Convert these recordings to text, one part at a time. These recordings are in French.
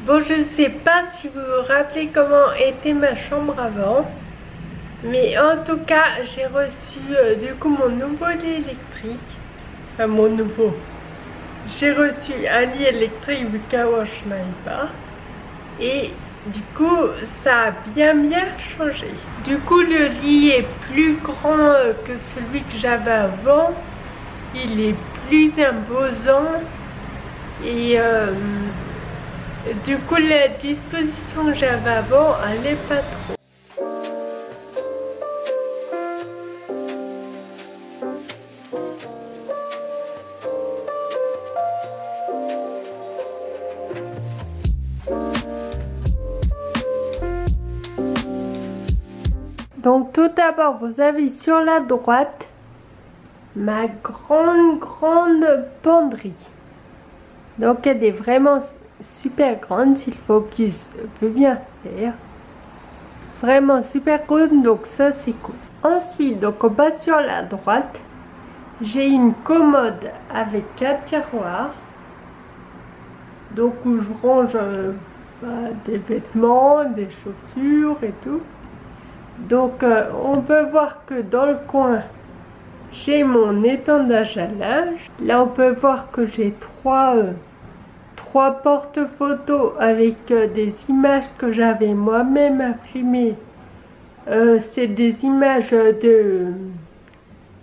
Bon, je sais pas si vous vous rappelez comment était ma chambre avant, mais en tout cas, j'ai reçu du coup mon nouveau lit électrique. Enfin, mon nouveau. J'ai reçu un lit électrique vu qu'avant je n'avais pas. Et du coup, ça a bien changé. Du coup, le lit est plus grand que celui que j'avais avant. Il est plus imposant. Et du coup, la disposition que j'avais avant, elle n'est pas trop. Donc tout d'abord, vous avez sur la droite ma grande penderie. Donc elle est vraiment super grande, si le focus veut bien se faire. Vraiment super grande, donc ça c'est cool. Ensuite, donc on passe sur la droite. J'ai une commode avec 4 tiroirs. Donc où je range des vêtements, des chaussures et tout. Donc on peut voir que dans le coin j'ai mon étendage à linge. Là on peut voir que j'ai trois porte-photos avec des images que j'avais moi-même imprimées. C'est des images de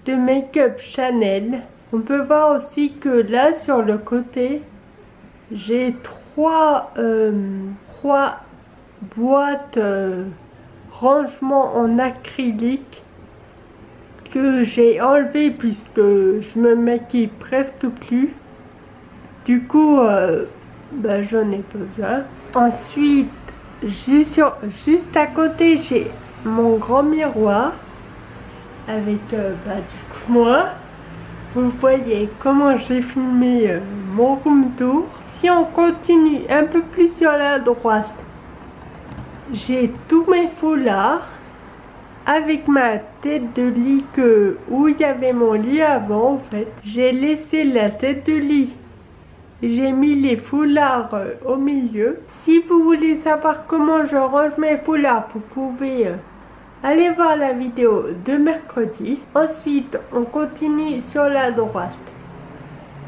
make-up Chanel. On peut voir aussi que là sur le côté j'ai trois boîtes rangement en acrylique que j'ai enlevé puisque je me maquille presque plus. Du coup, j'en ai pas besoin. Ensuite, juste à côté, j'ai mon grand miroir avec du coup moi. Vous voyez comment j'ai filmé mon room tour. Si on continue un peu plus sur la droite, j'ai tous mes foulards avec ma tête de lit où il y avait mon lit avant en fait. J'ai laissé la tête de lit. J'ai mis les foulards au milieu. Si vous voulez savoir comment je range mes foulards, vous pouvez aller voir la vidéo de mercredi. Ensuite, on continue sur la droite.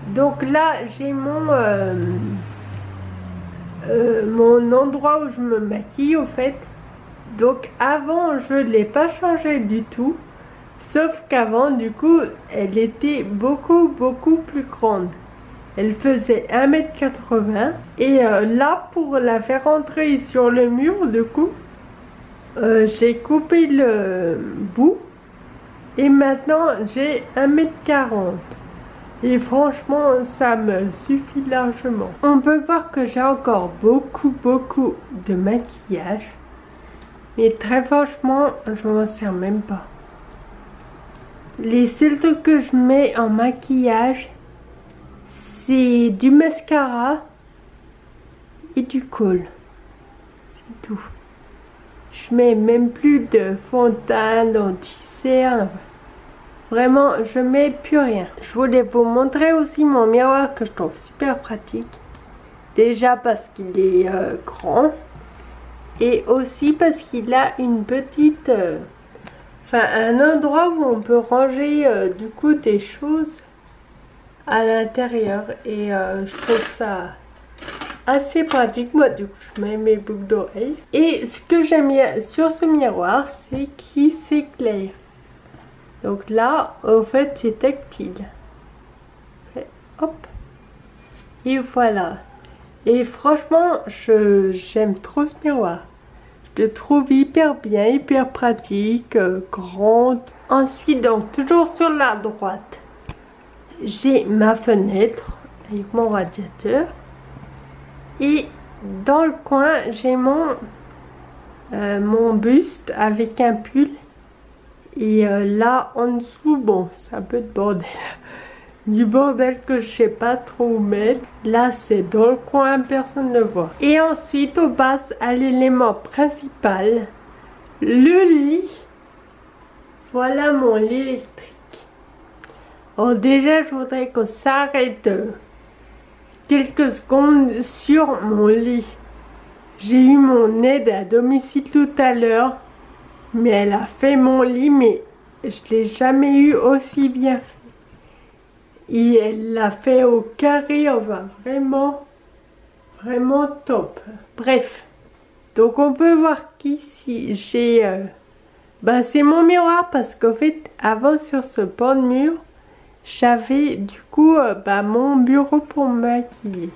Donc là, j'ai mon endroit où je me maquille au fait. Donc avant je l'ai pas changé du tout, sauf qu'avant du coup elle était beaucoup plus grande. Elle faisait 1,80 m et là pour la faire entrer sur le mur du coup j'ai coupé le bout et maintenant j'ai 1,40 m. Et franchement, ça me suffit largement. On peut voir que j'ai encore beaucoup de maquillage. Mais très franchement, je m'en sers même pas. Les seuls trucs que je mets en maquillage, c'est du mascara et du col. C'est tout. Je mets même plus de fond de teint, d'anti-cerne. Vraiment, je mets plus rien. Je voulais vous montrer aussi mon miroir que je trouve super pratique. Déjà parce qu'il est grand. Et aussi parce qu'il a une petite... un endroit où on peut ranger du coup des choses à l'intérieur. Et je trouve ça assez pratique. Moi du coup je mets mes boucles d'oreilles. Et ce que j'aime bien sur ce miroir, c'est qu'il s'éclaire. Donc là, au fait, c'est tactile. Hop. Et voilà. Et franchement, j'aime trop ce miroir. Je le trouve hyper bien, hyper pratique, grand. Ensuite, donc, toujours sur la droite, j'ai ma fenêtre avec mon radiateur. Et dans le coin, j'ai mon buste avec un pull. Et là, en dessous, bon, c'est un peu de bordel. Du bordel que je sais pas trop où mettre. Là, c'est dans le coin, personne ne voit. Et ensuite, on passe à l'élément principal. Le lit. Voilà mon lit électrique. Alors déjà, je voudrais qu'on s'arrête quelques secondes sur mon lit. J'ai eu mon aide à domicile tout à l'heure, mais elle a fait mon lit, mais je l'ai jamais eu aussi bien fait. Et elle l'a fait au carré, on va vraiment top. Bref, donc on peut voir qu'ici j'ai... c'est mon miroir parce qu'en fait, avant sur ce pan de mur, j'avais du coup mon bureau pour me maquiller.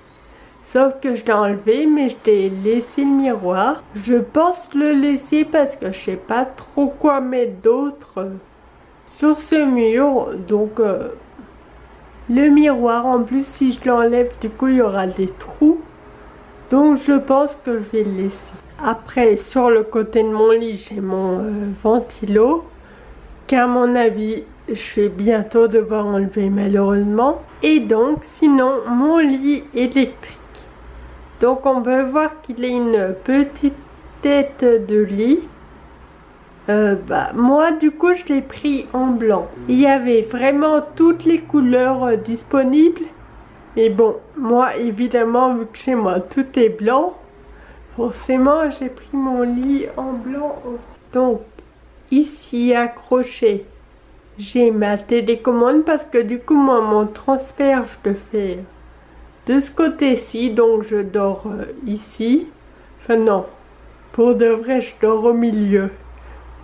Sauf que je l'ai enlevé, mais je t'ai laissé le miroir. Je pense le laisser parce que je sais pas trop quoi mettre d'autre sur ce mur. Donc le miroir, en plus si je l'enlève, du coup il y aura des trous. Donc je pense que je vais le laisser. Après, sur le côté de mon lit, j'ai mon ventilo, qu'à mon avis, je vais bientôt devoir enlever malheureusement. Et donc, sinon, mon lit électrique. Donc on peut voir qu'il a une petite tête de lit. Moi du coup je l'ai pris en blanc. Il y avait vraiment toutes les couleurs disponibles. Mais bon, moi évidemment vu que chez moi tout est blanc, forcément j'ai pris mon lit en blanc aussi. Donc ici accroché, j'ai ma télécommande parce que du coup moi mon transfert je le fais de ce côté-ci, donc je dors ici. Enfin non, pour de vrai je dors au milieu.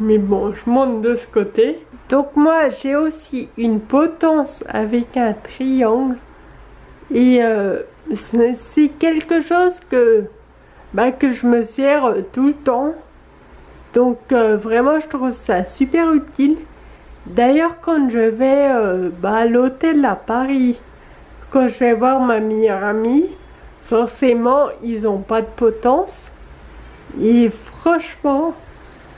Mais bon, je monte de ce côté. Donc moi j'ai aussi une potence avec un triangle. Et c'est quelque chose que je me sers tout le temps. Donc vraiment je trouve ça super utile. D'ailleurs quand je vais à l'hôtel à Paris, quand je vais voir ma meilleure amie, forcément ils n'ont pas de potence. Et franchement,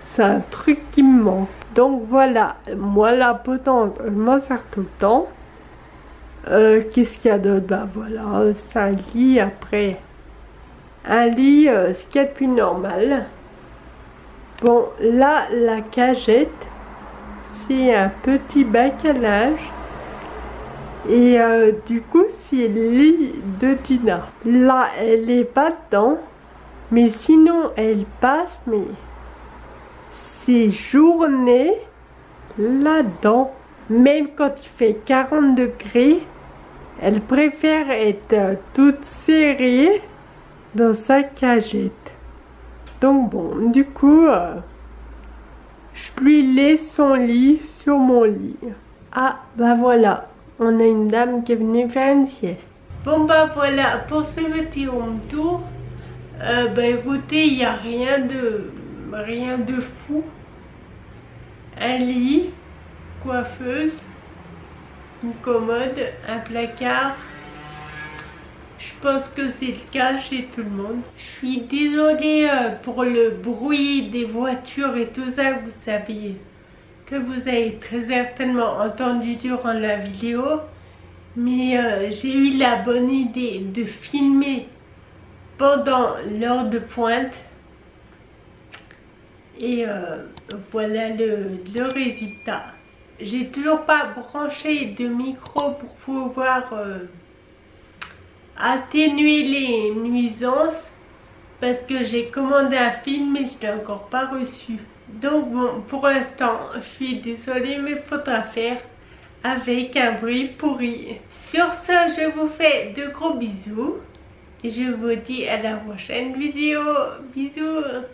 c'est un truc qui me manque. Donc voilà, moi la potence, je m'en sers tout le temps. Qu'est-ce qu'il y a d'autre? Voilà, c'est un lit après. Un lit, ce qu'il y a de plus normal. Bon, là, la cagette, c'est un petit bac à linge. Et du coup, c'est le lit de Tina. Là, elle est pas dedans. Mais sinon, elle passe, mais ses journées là-dedans. Même quand il fait 40 degrés, elle préfère être toute serrée dans sa cagette. Donc bon, du coup, je lui laisse son lit sur mon lit. Ah, voilà, on a une dame qui est venue faire une sieste. Bon voilà, pour ce petit home tour, écoutez, il n'y a rien de fou. Un lit, coiffeuse, une commode, un placard. Je pense que c'est le cas chez tout le monde. Je suis désolée pour le bruit des voitures et tout ça, vous savez, que vous avez très certainement entendu durant la vidéo. Mais j'ai eu la bonne idée de filmer pendant l'heure de pointe. Et voilà le résultat. J'ai toujours pas branché de micro pour pouvoir atténuer les nuisances parce que j'ai commandé un film mais je l'ai encore pas reçu. Donc bon, pour l'instant, je suis désolée mais faudra faire avec un bruit pourri. Sur ce, je vous fais de gros bisous et je vous dis à la prochaine vidéo. Bisous.